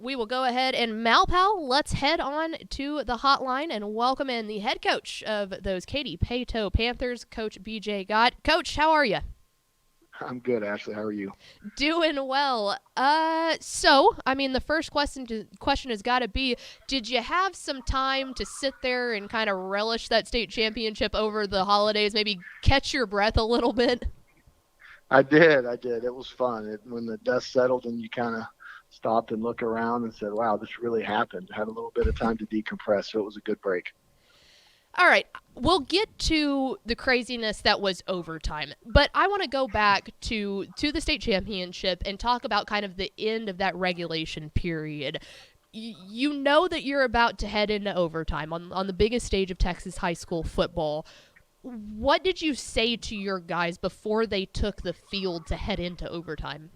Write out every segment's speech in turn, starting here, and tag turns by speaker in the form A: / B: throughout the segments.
A: we will go ahead and Malpal, let's head on to the hotline and welcome in the head coach of those Katy Paetow Panthers, Coach BJ Gotte. Coach, how are you?
B: I'm good, Ashley. How are you?
A: Doing well. The first question has got to be: did you have some time to sit there and kind of relish that state championship over the holidays? Maybe catch your breath a little bit.
B: I did. It was fun. When the dust settled and you kind of stopped and looked around and said, wow, this really happened. Had a little bit of time to decompress, so it was a good break.
A: All right, we'll get to the craziness that was overtime, but I want to go back to the state championship and talk about kind of the end of that regulation period. You know that you're about to head into overtime on the biggest stage of Texas high school football. What did you say to your guys before they took the field to head into overtime?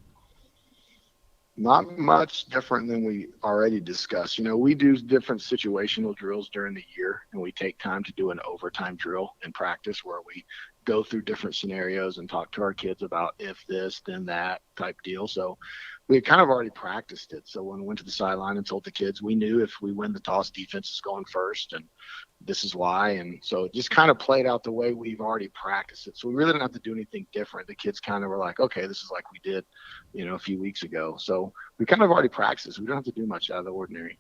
B: Not much different than we already discussed. We do different situational drills during the year, and we take time to do an overtime drill in practice where we go through different scenarios and talk to our kids about if this, then that type deal. So we had kind of already practiced it. So when we went to the sideline and told the kids, we knew if we win the toss, defense is going first, and this is why. And so it just kind of played out the way we've already practiced it. So we really didn't have to do anything different. The kids kind of were like, okay, this is like we did, a few weeks ago. So we kind of already practiced this. We don't have to do much out of the ordinary.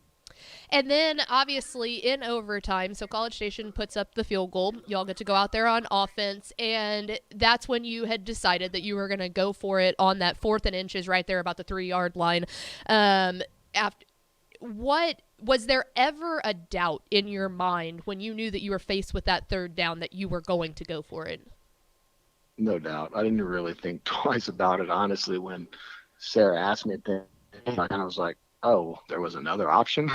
A: And then, obviously, in overtime, so College Station puts up the field goal. Y'all get to go out there on offense, and that's when you had decided that you were going to go for it on that 4th and inches right there about the 3-yard line. After what was there ever a doubt in your mind when you knew that you were faced with that 3rd down that you were going to go for it?
B: No doubt. I didn't really think twice about it, honestly. When Sarah asked me that, I kind of was like, oh, there was another option.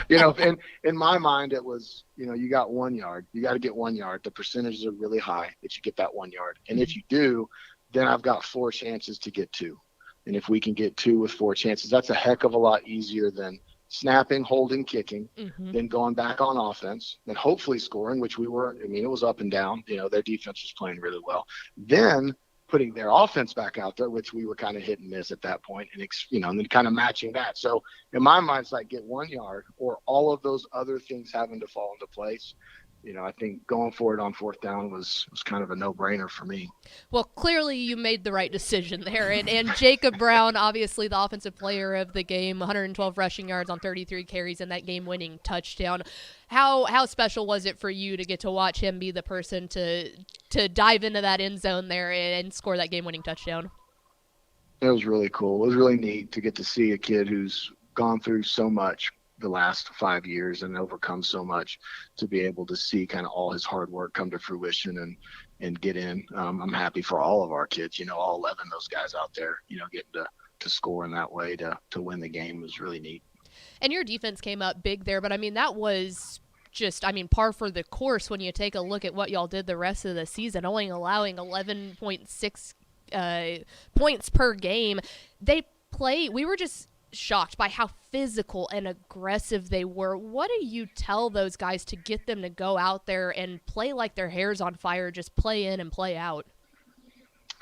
B: In my mind, it was, you got 1 yard. You got to get 1 yard. The percentages are really high that you get that 1 yard. And if you do, then I've got 4 chances to get two. And if we can get two with 4 chances, that's a heck of a lot easier than snapping, holding, kicking,
A: Mm-hmm.
B: then going back on offense, then hopefully scoring, which we were. I mean, it was up and down. Their defense was playing really well. Then putting their offense back out there, which we were kind of hit and miss at that point, and then kind of matching that. So in my mind, it's like get 1 yard or all of those other things having to fall into place. I think going for it on 4th down was kind of a no-brainer for me.
A: Well, clearly you made the right decision there. And Jacob Brown, obviously the offensive player of the game, 112 rushing yards on 33 carries and that game-winning touchdown. How special was it for you to get to watch him be the person to dive into that end zone there and score that game-winning touchdown?
B: It was really cool. It was really neat to get to see a kid who's gone through so much the last 5 years and overcome so much, to be able to see kind of all his hard work come to fruition and get in. I'm happy for all of our kids, all 11 of those guys out there, getting to score in that way to win the game was really neat.
A: And your defense came up big there, but that was par for the course when you take a look at what y'all did the rest of the season, only allowing 11.6 points per game. We were just shocked by how physical and aggressive they were. What do you tell those guys to get them to go out there and play like their hair's on fire, just play in and play out?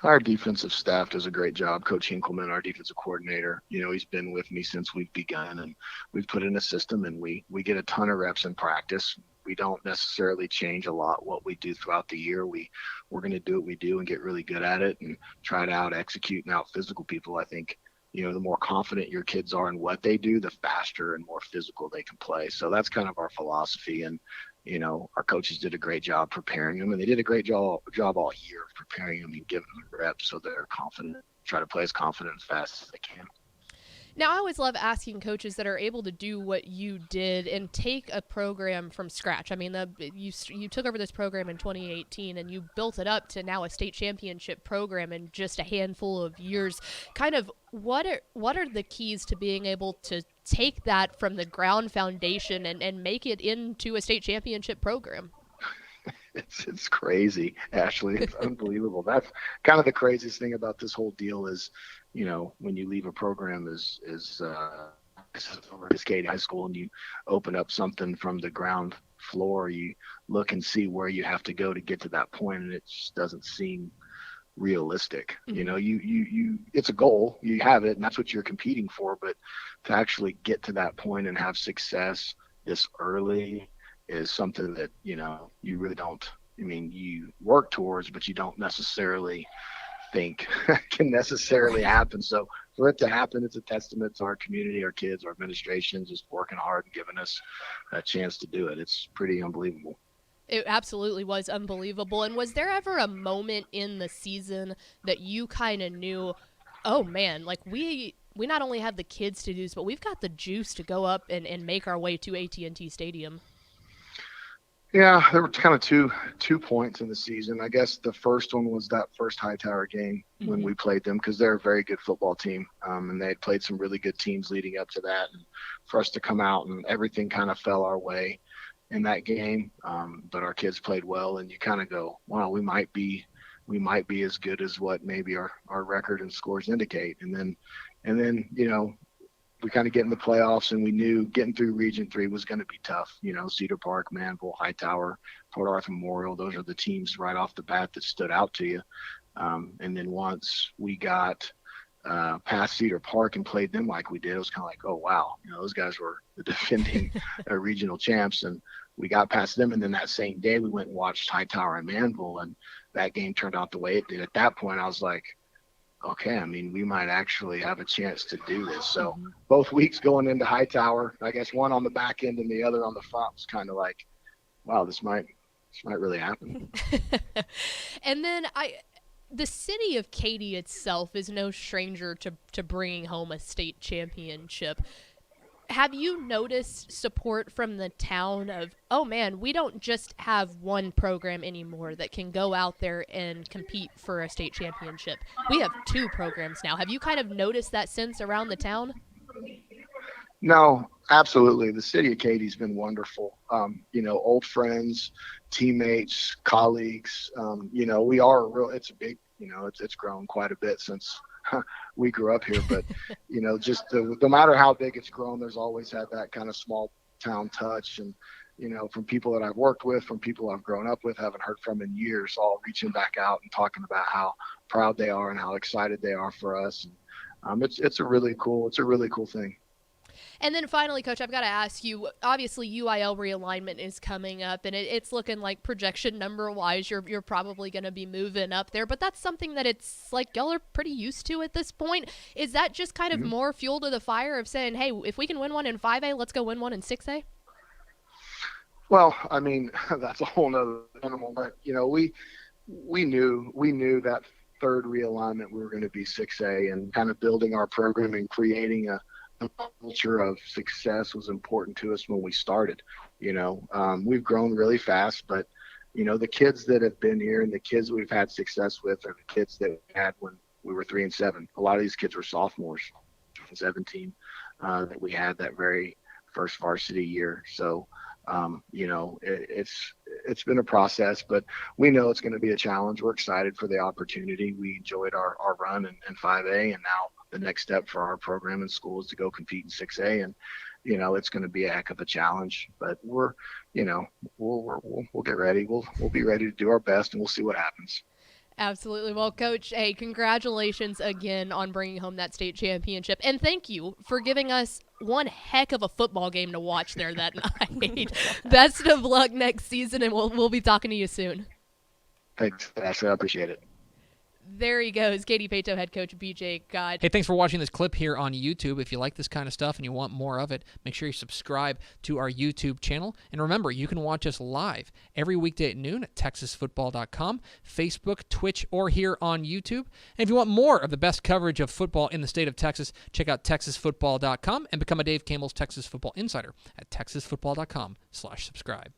B: Our defensive staff does a great job. Coach Hinkleman, our defensive coordinator, he's been with me since we've begun, and we've put in a system, and we get a ton of reps in practice. We don't necessarily change a lot what we do throughout the year. We're going to do what we do and get really good at it and try to out execute and out physical people. I think the more confident your kids are in what they do, the faster and more physical they can play. So that's kind of our philosophy. And, our coaches did a great job preparing them, and they did a great job all year of preparing them and giving them reps so they're confident, try to play as confident and fast as they can.
A: Now, I always love asking coaches that are able to do what you did and take a program from scratch. You took over this program in 2018 and you built it up to now a state championship program in just a handful of years. Kind of what are the keys to being able to take that from the ground foundation and make it into a state championship program?
B: It's crazy, Ashley. It's unbelievable. That's kind of the craziest thing about this whole deal is, when you leave a program is over at Katy High School and you open up something from the ground floor, you look and see where you have to go to get to that point, and it just doesn't seem realistic.
A: Mm-hmm.
B: You know, you it's a goal, you have it, and that's what you're competing for. But to actually get to that point and have success this early is something that, you know, you really don't, I mean, you work towards, but you don't necessarily think can necessarily happen. So for it to happen, it's a testament to our community, our kids, our administration just working hard and giving us a chance to do it. It's pretty unbelievable.
A: It absolutely was unbelievable. And was there ever a moment in the season that you kind of knew, oh man, like we not only have the kids to do this, but we've got the juice to go up and make our way to AT&T Stadium?
B: Yeah, there were kind of two points in the season. I guess the first one was that first Hightower game when we played them, because they're a very good football team, and they had played some really good teams leading up to that. And for us to come out and everything kind of fell our way in that game, but our kids played well, and you kind of go, wow, we might be as good as what maybe our record and scores indicate. And then you know, we kind of get in the playoffs, and we knew getting through Region 3 was going to be tough. You know, Cedar Park, Manville, Hightower, Port Arthur Memorial, those are the teams right off the bat that stood out to you. And then once we got past Cedar Park and played them like we did, it was kind of like, oh, wow, you know, those guys were the defending regional champs. And we got past them. And then that same day, we went and watched Hightower and Manville, and that game turned out the way it did. At that point, I was like, okay, I mean, we might actually have a chance to do this. So both weeks going into Hightower, I guess one on the back end and the other on the front, was kind of like, wow, this might really happen.
A: And then the city of Katy itself is no stranger to bringing home a state championship. Have you noticed support from the town of, oh man, we don't just have one program anymore that can go out there and compete for a state championship. We have two programs now. Have you kind of noticed that sense around the town?
B: No, absolutely. The city of Katy's been wonderful. You know, old friends, teammates, colleagues. You know, we are it's a big, you know, it's grown quite a bit since we grew up here, but you know, just no matter how big it's grown, there's always had that kind of small town touch. And you know, from people that I've worked with, from people I've grown up with, haven't heard from in years, all reaching back out and talking about how proud they are and how excited they are for us. And it's a really cool thing.
A: And then finally, Coach, I've got to ask you, obviously UIL realignment is coming up, and it's looking like projection number-wise, you're probably going to be moving up there, but that's something that it's like y'all are pretty used to at this point. Is that just kind of more fuel to the fire of saying, hey, if we can win one in 5A, let's go win one in 6A?
B: Well, I mean, that's a whole nother animal, but you know, we knew that third realignment we were going to be 6A, and kind of building our program and creating a culture of success was important to us when we started. You know, we've grown really fast, but you know, the kids that have been here and the kids we've had success with are the kids that we had when we were 3 and 7. A lot of these kids were sophomores, 17 that we had that very first varsity year. So you know, it's been a process, but we know it's going to be a challenge. We're excited for the opportunity. We enjoyed our run in 5A, and now the next step for our program in school is to go compete in 6A. And you know, it's going to be a heck of a challenge, but we'll get ready. We'll be ready to do our best, and we'll see what happens.
A: Absolutely. Well, Coach, hey, congratulations again on bringing home that state championship. And thank you for giving us one heck of a football game to watch there that night. Best of luck next season, and we'll be talking to you soon.
B: Thanks, Ashley. I appreciate it.
A: There he goes, Katy Paetow head coach BJ Gotte.
C: Hey, thanks for watching this clip here on YouTube. If you like this kind of stuff and you want more of it, make sure you subscribe to our YouTube channel. And remember, you can watch us live every weekday at noon at TexasFootball.com, Facebook, Twitch, or here on YouTube. And if you want more of the best coverage of football in the state of Texas, check out TexasFootball.com and become a Dave Campbell's Texas Football Insider at TexasFootball.com/subscribe.